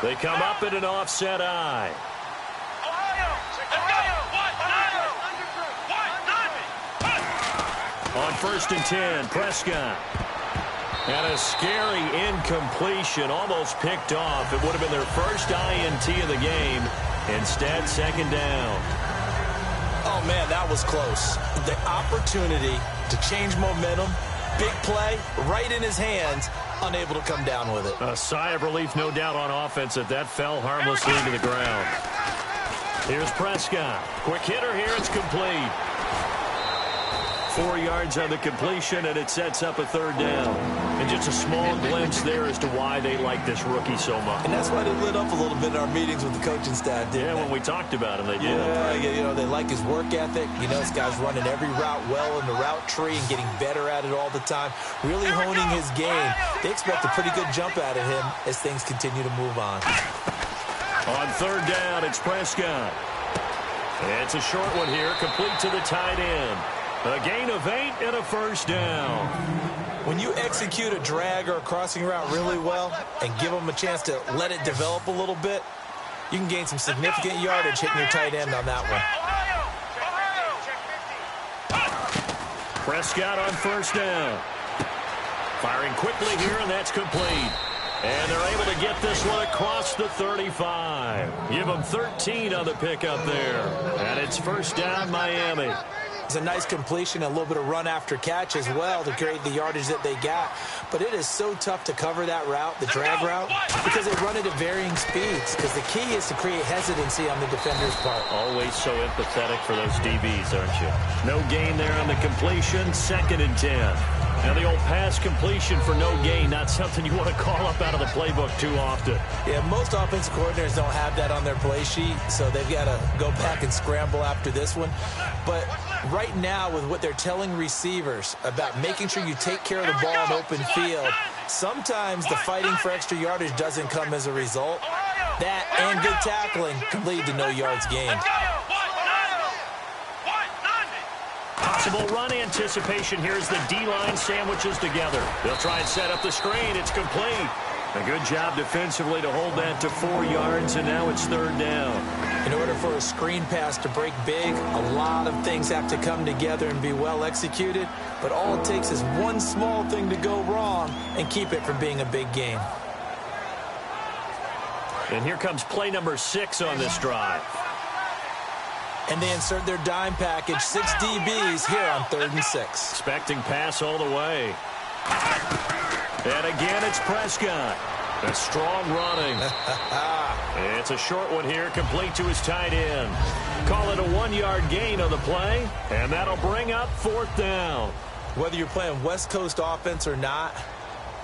They come up in an offset eye. On 1st and 10, Prescott. And a scary incompletion, almost picked off. It would have been their first INT of the game. Instead, 2nd down. Oh, man, that was close. The opportunity to change momentum, big play, right in his hands, unable to come down with it. A sigh of relief, no doubt, on offense that fell harmlessly to the ground. Here's Prescott. Quick hitter here. It's complete. 4 yards on the completion, and it sets up a 3rd down. And just a small glimpse there as to why they like this rookie so much. And that's why they lit up a little bit in our meetings with the coaching staff, didn't they? When we talked about him, they did. Yeah, they like his work ethic. This guy's running every route well in the route tree and getting better at it all the time, really honing his game. They expect a pretty good jump out of him as things continue to move on. On 3rd down, it's Prescott. It's a short one here, complete to the tight end. A gain of 8 and a 1st down. When you execute a drag or a crossing route really well and give them a chance to let it develop a little bit, you can gain some significant yardage hitting your tight end on that one. Prescott on 1st down. Firing quickly here, and that's complete. And they're able to get this one across the 35. Give them 13 on the pickup there. And it's 1st down, Miami. It's a nice completion, a little bit of run after catch as well to create the yardage that they got. But it is so tough to cover that route, the drag route, because they run it at varying speeds. Because the key is to create hesitancy on the defender's part. Always so empathetic for those DBs, aren't you? No gain there on the completion, 2nd and 10. Now the old pass completion for no gain, not something you want to call up out of the playbook too often. Yeah, most offensive coordinators don't have that on their play sheet, so they've got to go back and scramble after this one. But right now, with what they're telling receivers about making sure you take care of the ball in open field, sometimes the fighting for extra yardage doesn't come as a result. That and good tackling can lead to no yards gained. Possible run anticipation. Here's the D-line sandwiches together. They'll try and set up the screen. It's complete. A good job defensively to hold that to 4 yards, and now it's 3rd down. In order for a screen pass to break big, a lot of things have to come together and be well executed, but all it takes is one small thing to go wrong and keep it from being a big game. And here comes play number 6 on this drive. And they insert their dime package, 6 DBs here on 3rd and 6. Expecting pass all the way. And again, it's Prescott. A strong running. It's a short one here, complete to his tight end. Call it a 1-yard gain on the play, and that'll bring up 4th down. Whether you're playing West Coast offense or not,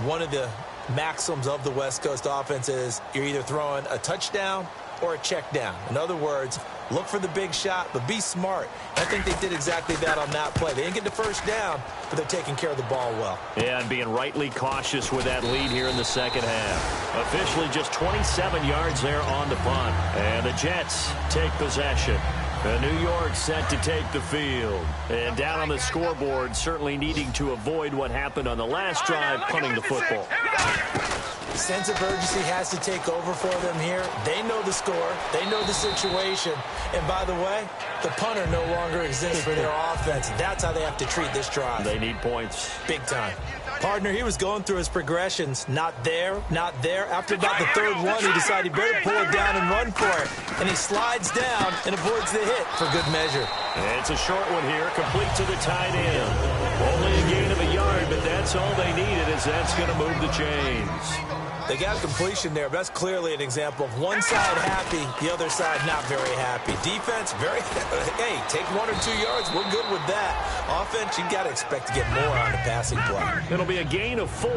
one of the maxims of the West Coast offense is you're either throwing a touchdown or a check down. In other words, look for the big shot, but be smart. I think they did exactly that on that play. They didn't get the 1st down, but they're taking care of the ball well. Yeah, and being rightly cautious with that lead here in the 2nd half. Officially just 27 yards there on the punt. And the Jets take possession. New York set to take the field. And down on the scoreboard, certainly needing to avoid what happened on the last drive, punting the football. Sense of urgency has to take over for them here. They know the score. They know the situation. And by the way, the punter no longer exists for their offense. That's how they have to treat this drive. They need points. Big time. Partner, he was going through his progressions. Not there, not there. After about the 3rd one, he decided he better pull it down and run for it. And he slides down and avoids the hit for good measure. It's a short one here, complete to the tight end. Only a gain of a yard, but that's all they needed, as that's going to move the chains. They got completion there, but that's clearly an example of one side happy, the other side not very happy. Defense, hey, take 1 or 2 yards, we're good with that. Offense, you've got to expect to get more on the passing play. It'll be a gain of 4,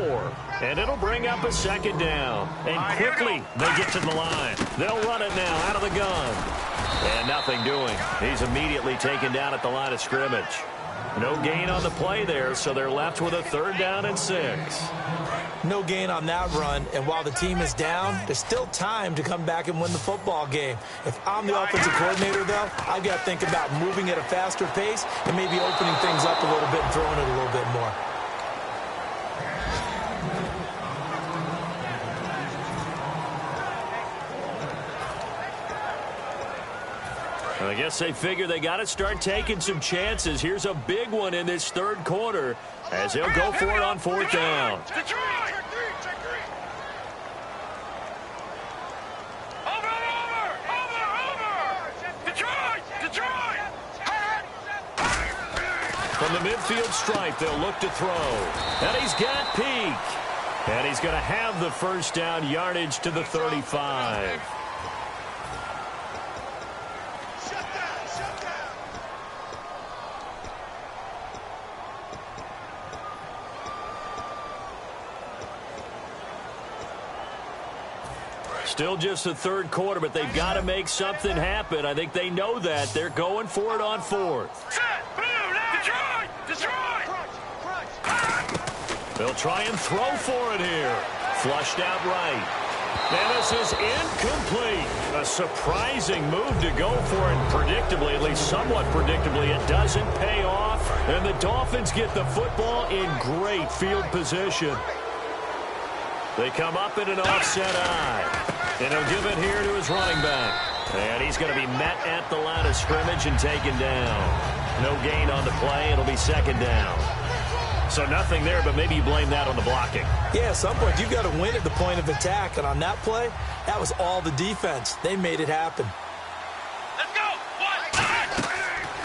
and it'll bring up a 2nd down. And quickly, they get to the line. They'll run it now out of the gun. And nothing doing. He's immediately taken down at the line of scrimmage. No gain on the play there, so they're left with a 3rd down and 6. No gain on that run, and while the team is down, there's still time to come back and win the football game. If I'm the offensive coordinator, though, I've got to think about moving at a faster pace and maybe opening things up a little bit and throwing it a little bit more. I guess they figure they got to start taking some chances. Here's a big one in this third quarter as they'll go for it on fourth down. From the midfield stripe, they'll look to throw. And he's got Peak. And he's going to have the first down, yardage to the 35. Still just the third quarter, but they've got to make something happen. I think they know that. They're going for it on fourth. They'll try and throw for it here. Flushed out right. And this is incomplete. A surprising move to go for it. Predictably, at least somewhat predictably, it doesn't pay off. And the Dolphins get the football in great field position. They come up in an offset eye. And he'll give it here to his running back. And he's going to be met at the line of scrimmage and taken down. No gain on the play. It'll be second down. So nothing there, but maybe you blame that on the blocking. Yeah, at some point, you've got to win at the point of attack. And on that play, that was all the defense. They made it happen. Let's go.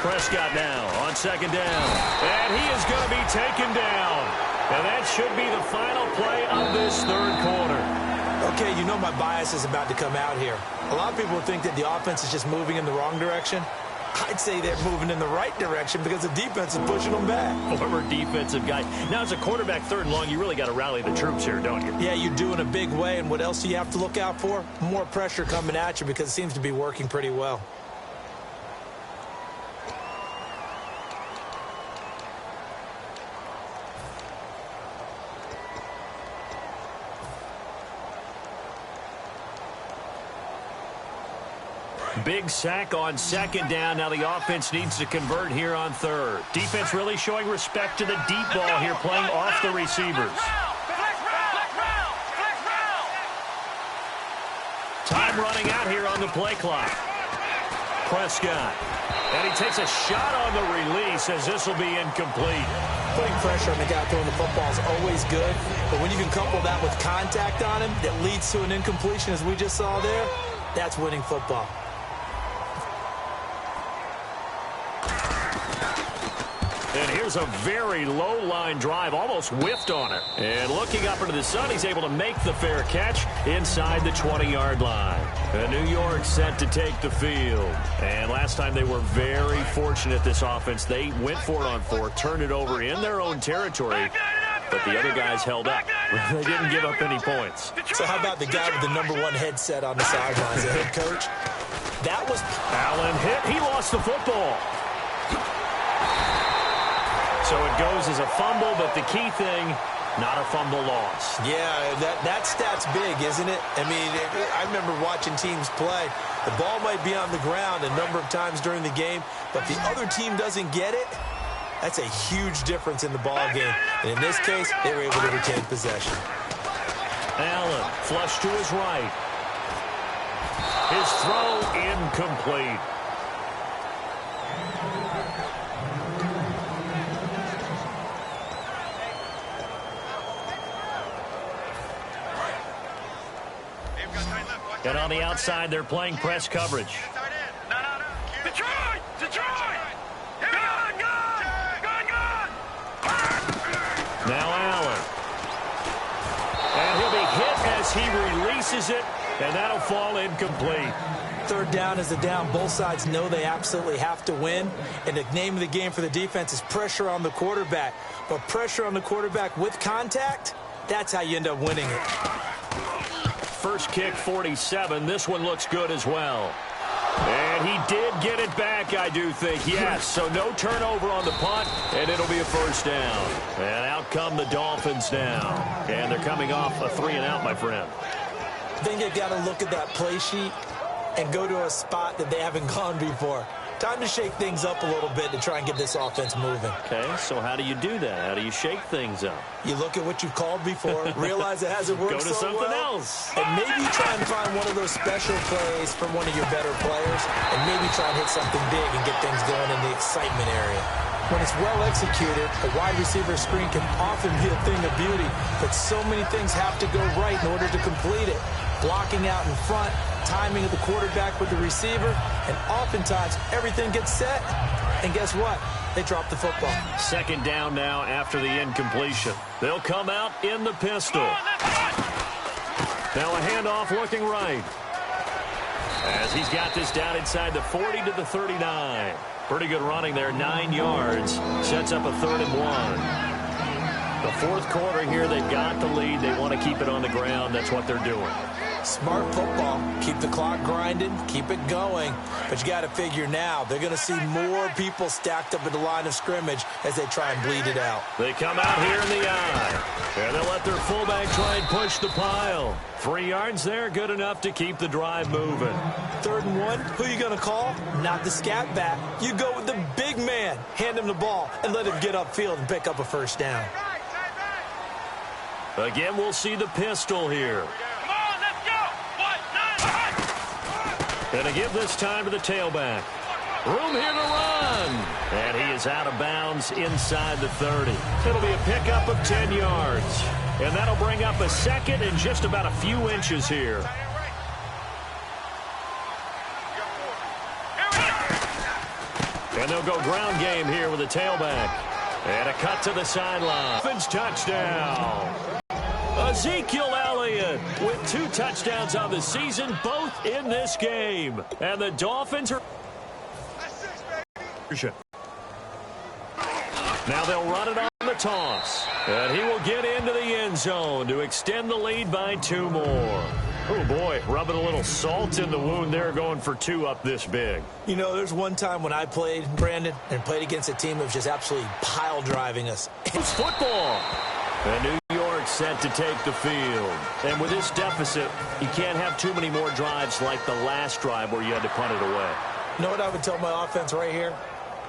Prescott now on second down. And he is going to be taken down. And that should be the final play of this third quarter. Okay, you know my bias is about to come out here. A lot of people think that the offense is just moving in the wrong direction. I'd say they're moving in the right direction because the defense is pushing them back. Former defensive guy. Now, as a quarterback third and long, you really got to rally the troops here, don't you? Yeah, you do in a big way. And what else do you have to look out for? More pressure coming at you because it seems to be working pretty well. Big sack on second down. Now the offense needs to convert here on third. Defense really showing respect to the deep ball here, playing off the receivers. Time running out here on the play clock. Prescott. And he takes a shot on the release as this will be incomplete. Putting pressure on the guy throwing the football is always good, but when you can couple that with contact on him that leads to an incompletion, as we just saw there, that's winning football. And here's a very low line drive, almost whiffed on it. And looking up into the sun, he's able to make the fair catch inside the 20-yard line. And New York set to take the field. And last time they were very fortunate, this offense. They went for it on fourth, turned it over in their own territory, but the other guys held up. They didn't give up any points. So how about the guy with the #1 headset on the sidelines, the head coach? That was... Allen hit. He lost the football. So it goes as a fumble, but the key thing, not a fumble loss. Yeah, that stat's big, isn't it? I mean, I remember watching teams play. The ball might be on the ground a number of times during the game, but the other team doesn't get it. That's a huge difference in the ball game. And in this case, they were able to retain possession. Allen, flush to his right. His throw incomplete. And on the outside, they're playing press coverage. Detroit! Gone! Now Allen. And he'll be hit as he releases it, and that'll fall incomplete. Third down is a down. Both sides know they absolutely have to win. And the name of the game for the defense is pressure on the quarterback. But pressure on the quarterback with contact, that's how you end up winning it. First kick, 47. This one looks good as well. And he did get it back, I do think. Yes, so no turnover on the punt, and it'll be a first down. And out come the Dolphins now. And they're coming off a 3-and-out, my friend. I think they've got to look at that play sheet and go to a spot that they haven't gone before. Time to shake things up a little bit to try and get this offense moving. Okay, so how do you do that? How do you shake things up? You look at what you've called before, realize it hasn't worked Go to so something well, else. and maybe try and find one of those special plays from one of your better players, and maybe try and hit something big and get things going in the excitement area. When it's well executed, a wide receiver screen can often be a thing of beauty, but so many things have to go right in order to complete it. Blocking out in front, timing of the quarterback with the receiver, and oftentimes everything gets set, and guess what? They drop the football. Second down now after the incompletion. They'll come out in the pistol. Now a handoff looking right. As he's got this down inside the 40 to the 39. Pretty good running there, 9 yards. Sets up a 3rd and 1. The fourth quarter here, they've got the lead. They want to keep it on the ground. That's what they're doing. Smart football. Keep the clock grinding. Keep it going. But you got to figure now, they're going to see more people stacked up at the line of scrimmage as they try and bleed it out. They come out here in the eye. And they'll let their fullback try and push the pile. 3 yards there, good enough to keep the drive moving. 3rd and 1, who you going to call? Not the scat back. You go with the big man. Hand him the ball and let him get upfield and pick up a first down. Again, we'll see the pistol here. Come on, let's go. 1, 9, 1. Gonna give this time to the tailback. Room here to run. And he is out of bounds inside the 30. It'll be a pickup of 10 yards. And that'll bring up a second and just about a few inches here. And they'll go ground game here with a tailback. And a cut to the sideline. Dolphins touchdown. Ezekiel Elliott with 2 touchdowns on the season, both in this game. And the Dolphins are... Now they'll run it on the toss. And he will get into the end zone to extend the lead by 2 more. Oh, boy, rubbing a little salt in the wound there, going for 2 up this big. You know, there's one time when I played, Brandon, and played against a team that was just absolutely pile driving us. It's football. And New York set to take the field. And with this deficit, you can't have too many more drives like the last drive where you had to punt it away. You know what I would tell my offense right here?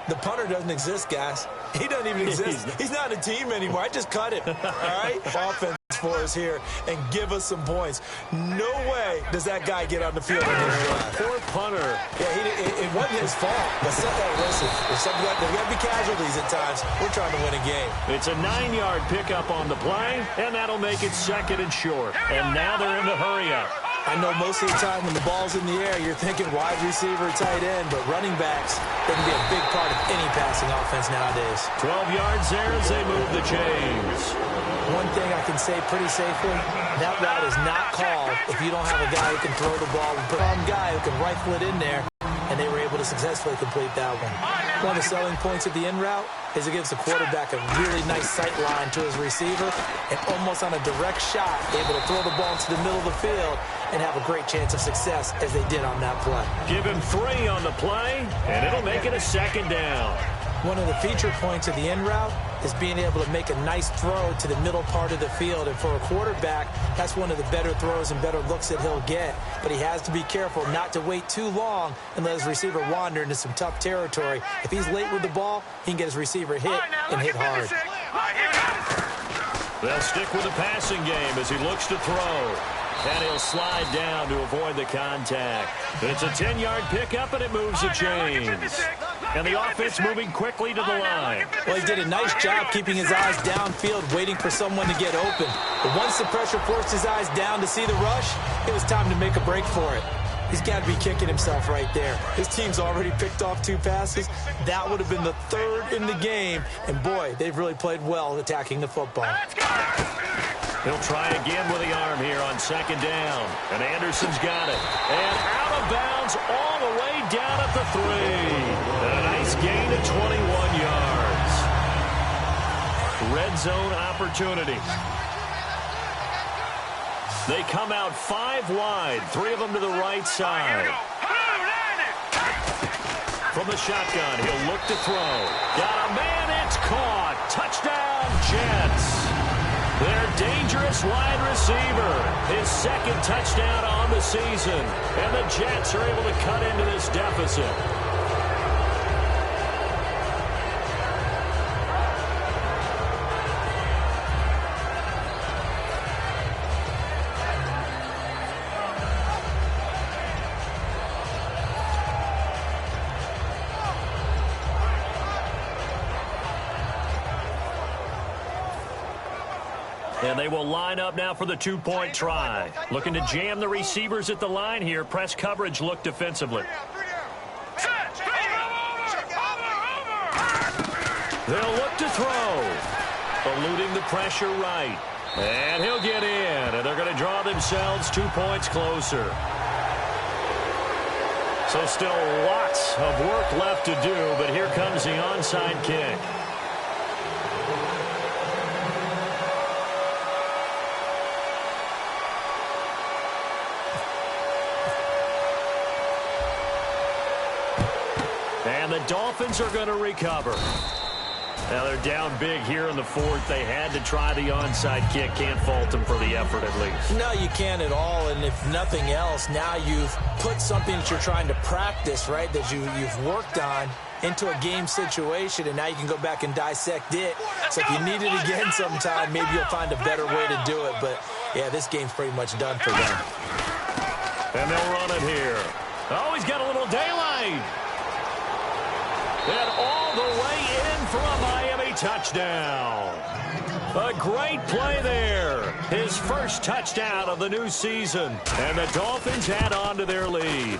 The punter doesn't exist, guys. He doesn't even exist. He's not a team anymore. I just cut him. All right? Offense for us here and give us some points. No way does that guy get on the field on this drive. Poor punter. Yeah, it wasn't his fault. But listen, there's got to be casualties at times. We're trying to win a game. It's a 9-yard pickup on the play, and that'll make it 2nd and short. And now they're in the hurry-up. I know most of the time when the ball's in the air, you're thinking wide receiver, tight end, but running backs, they can be a big part of any passing offense nowadays. 12 yards there as they move the chains. One thing I can say pretty safely, that route is not called if you don't have a guy who can throw the ball and put on a guy who can rifle it in there, and they were able to successfully complete that one. One of the selling points of the in route is it gives the quarterback a really nice sight line to his receiver and almost on a direct shot able to throw the ball into the middle of the field and have a great chance of success as they did on that play. Give him 3 on the play, and it'll make it a 2nd down. One of the feature points of the in route is being able to make a nice throw to the middle part of the field. And for a quarterback, that's one of the better throws and better looks that he'll get. But he has to be careful not to wait too long and let his receiver wander into some tough territory. If he's late with the ball, he can get his receiver hit and hit hard. They'll stick with the passing game as he looks to throw. And he'll slide down to avoid the contact. It's a 10-yard pickup, and it moves the chains. And the offense moving quickly to the line. Well, he did a nice job keeping his eyes downfield, waiting for someone to get open. But once the pressure forced his eyes down to see the rush, it was time to make a break for it. He's got to be kicking himself right there. His team's already picked off 2 passes. That would have been the 3rd in the game. And, boy, they've really played well attacking the football. He'll try again with the arm here on 2nd down. And Anderson's got it. And out of bounds all the way down at the 3. And a nice gain of 21 yards. Red zone opportunity. They come out 5 wide, 3 of them to the right side. From the shotgun, he'll look to throw. Got a man, it's caught. Touchdown, Jets. Their dangerous wide receiver, his 2nd touchdown on the season. And the Jets are able to cut into this deficit. And they will line up now for the two-point try. Looking to jam the receivers at the line here. Press coverage look defensively. They'll look to throw. Eluding the pressure right. And he'll get in. And they're going to draw themselves 2 points closer. So still lots of work left to do, but here comes the onside kick. And the Dolphins are going to recover. Now they're down big here in the fourth. They had to try the onside kick. Can't fault them for the effort at least. No, you can't at all. And if nothing else, now you've put something that you're trying to practice, right, that you've worked on into a game situation, and now you can go back and dissect it. So if you need it again sometime, maybe you'll find a better way to do it. But, yeah, this game's pretty much done for them. And they'll run it here. Oh, he's got a little daylight. And all the way in for a Miami touchdown. A great play there. His first touchdown of the new season. And the Dolphins add on to their lead.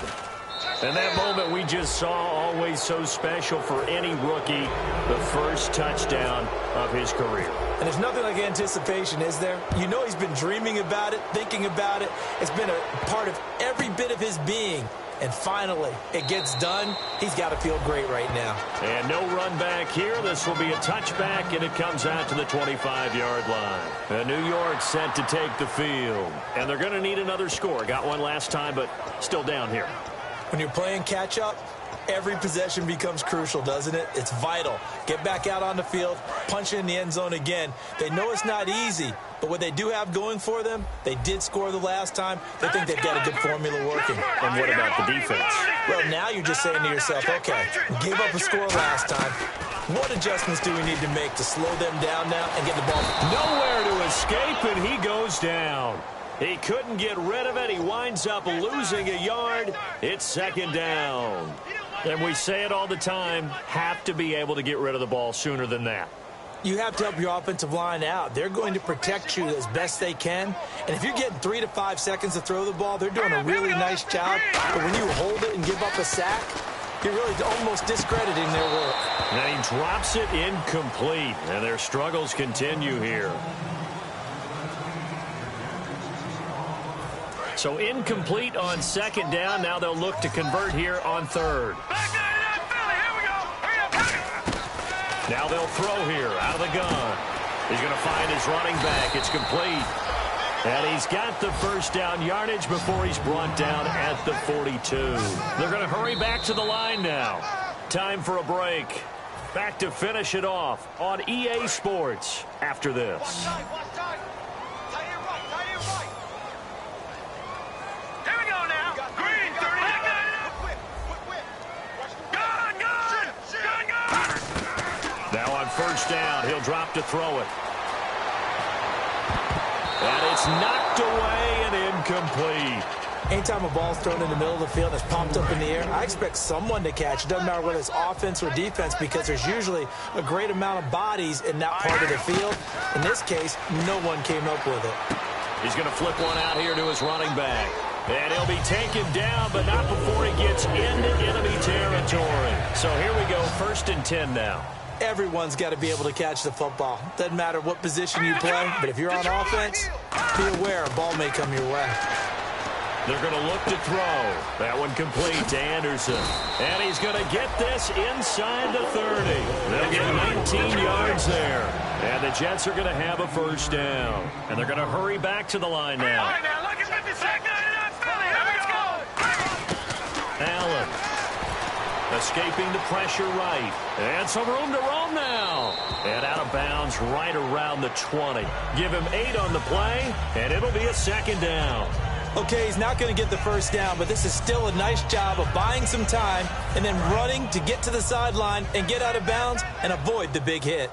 And that moment we just saw, always so special for any rookie, the first touchdown of his career. And there's nothing like anticipation, is there? You know he's been dreaming about it, thinking about it. It's been a part of every bit of his being. And finally, it gets done. He's got to feel great right now. And no run back here. This will be a touchback, and it comes out to the 25-yard line. And New York set to take the field. And they're going to need another score. Got one last time, but still down here. When you're playing catch-up, every possession becomes crucial, doesn't it? It's vital. Get back out on the field, punch in the end zone again. They know it's not easy, but what they do have going for them, they did score the last time. They think they've got a good formula working. And what about the defense? Well, now you're just saying to yourself, okay, we gave up a score last time. What adjustments do we need to make to slow them down now and get the ball? Nowhere to escape, and he goes down. He couldn't get rid of it. He winds up losing a yard. It's second down. And we say it all the time, have to be able to get rid of the ball sooner than that. You have to help your offensive line out. They're going to protect you as best they can. And if you're getting 3 to 5 seconds to throw the ball, they're doing a really nice job. But when you hold it and give up a sack, you're really almost discrediting their work. And he drops it incomplete. And their struggles continue here. So incomplete on second down. Now they'll look to convert here on third. Now they'll throw here out of the gun. He's going to find his running back. It's complete. And he's got the first down yardage before he's brought down at the 42. They're going to hurry back to the line now. Time for a break. Back to finish it off on EA Sports after this. First down, he'll drop to throw it. And it's knocked away and incomplete. Anytime a ball's thrown in the middle of the field and it's pumped up in the air, I expect someone to catch. It doesn't matter whether it's offense or defense because there's usually a great amount of bodies in that part of the field. In this case, no one came up with it. He's going to flip one out here to his running back. And he'll be taken down, but not before he gets into enemy territory. So here we go, 1st and 10 now. Everyone's got to be able to catch the football. Doesn't matter what position you play, but if you're on offense, be aware a ball may come your way. They're going to look to throw. That one complete to Anderson. And he's going to get this inside the 30. They'll get 19 yards there. And the Jets are going to have a first down. And they're going to hurry back to the line now. Allen. Escaping the pressure right. And some room to roam now. And out of bounds right around the 20. Give him 8 on the play, and it'll be a second down. Okay, he's not going to get the first down, but this is still a nice job of buying some time and then running to get to the sideline and get out of bounds and avoid the big hit.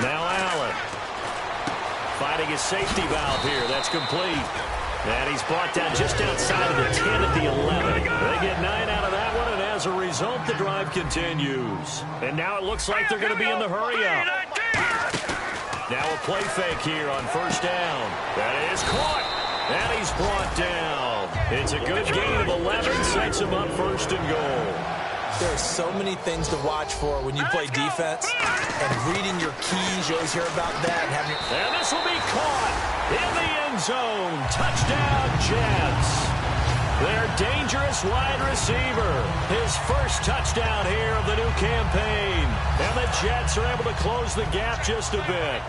Now Allen. Fighting his safety valve here. That's complete. And he's brought down just outside of the 10 at the 11. They get 9 out of that one, and as as a result, the drive continues. And now it looks like they're going to be in the hurry-up. Now a play fake here on first down. That is caught. And he's brought down. It's a good gain of 11. Sets him up first and goal. There are so many things to watch for when you play defense. And reading your keys, you always hear about that. And this will be caught in the end zone. Touchdown, Jets. Their dangerous wide receiver. His first touchdown here of the new campaign. And the Jets are able to close the gap just a bit.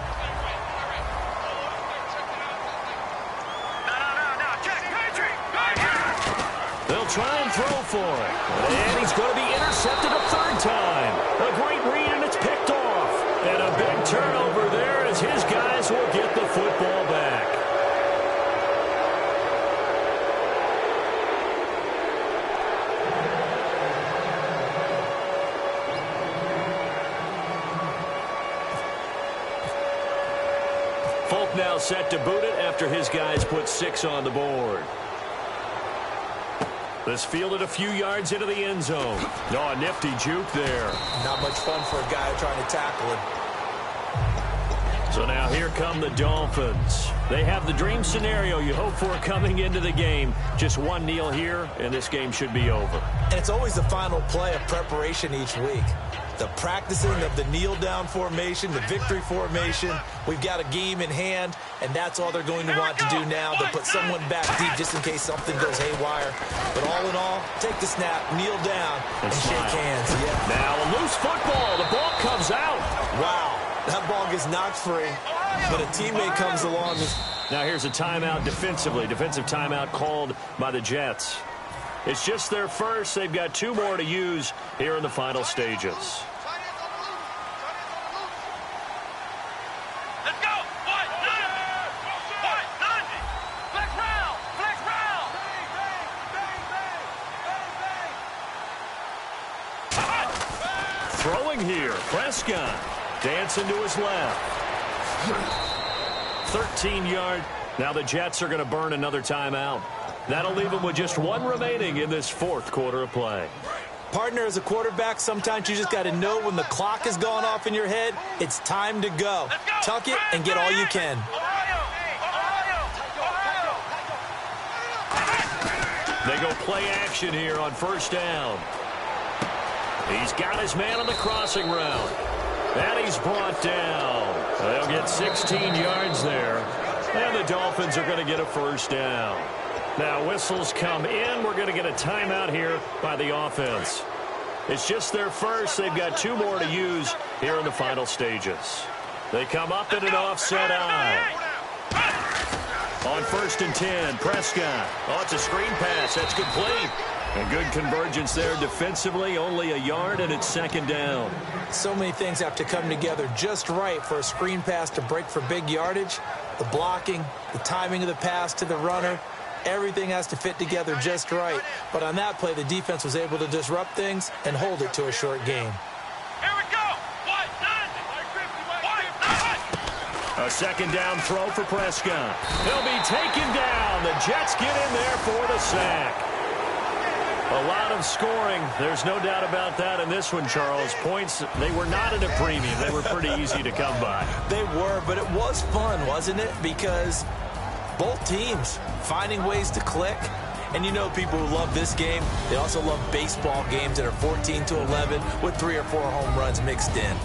They'll try and throw for it. And he's going to be intercepted a third time. A great read, and it's picked off. And a big turnover there as his guys will get the football back. Folk now set to boot it after his guys put 6 on the board. This fielded a few yards into the end zone. No, a nifty juke there. Not much fun for a guy trying to tackle him. So now here come the Dolphins. They have the dream scenario you hope for coming into the game. Just one kneel here, and this game should be over. And it's always the final play of preparation each week. The practicing of the kneel-down formation, the victory formation. We've got a game in hand, and that's all they're going to want to do now. They'll put someone back deep just in case something goes haywire. But all in all, take the snap, kneel down, and shake hands. Yeah. Now a loose football. The ball comes out. Wow. That ball gets knocked free, but a teammate comes along. Now here's a timeout defensively. Defensive timeout called by the Jets. It's just their first. They've got 2 more to use here in the final stages. Let's go. Flex round. Throwing here. Prescott. Dancing to his left. 13-yard. Now the Jets are going to burn another timeout. That'll leave them with just 1 remaining in this 4th quarter of play. Partner, as a quarterback, sometimes you just got to know when the clock has gone off in your head, it's time to go. Tuck it and get all you can. They go play action here on first down. He's got his man on the crossing route. And he's brought down. They'll get 16 yards there. And the Dolphins are going to get a first down. Now whistles come in. We're going to get a timeout here by the offense. It's just their first. They've got 2 more to use here in the final stages. They come up in an offset eye. On first and 10, Prescott. Oh, it's a screen pass. That's complete. And good convergence there defensively. Only a yard, and it's second down. So many things have to come together just right for a screen pass to break for big yardage. The blocking, the timing of the pass to the runner, everything has to fit together just right. But on that play, the defense was able to disrupt things and hold it to a short game. Here we go. A second down throw for Prescott. He'll be taken down. The Jets get in there for the sack. A lot of scoring. There's no doubt about that in this one, Charles. Points, they were not at a premium. They were pretty easy to come by. They were, but it was fun, wasn't it? Because both teams finding ways to click. And you know people who love this game, they also love baseball games that are 14-11 with 3 or 4 home runs mixed in.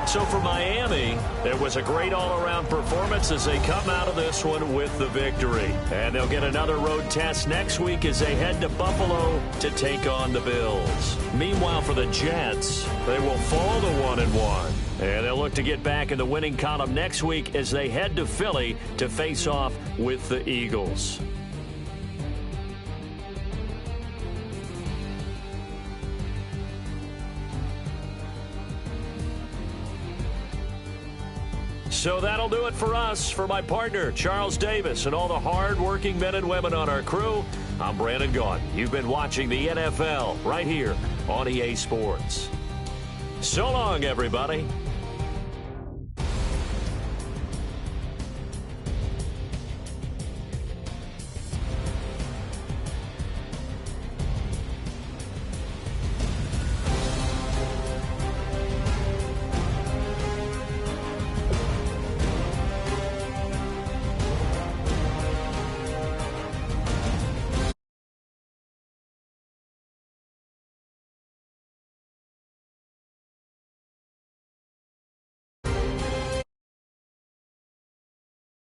So for Miami, it was a great all-around performance as they come out of this one with the victory. And they'll get another road test next week as they head to Buffalo to take on the Bills. Meanwhile, for the Jets, they will fall to 1-1. And they'll look to get back in the winning column next week as they head to Philly to face off with the Eagles. So that'll do it for us. For my partner, Charles Davis, and all the hard-working men and women on our crew, I'm Brandon Gaudin. You've been watching the NFL right here on EA Sports. So long, everybody.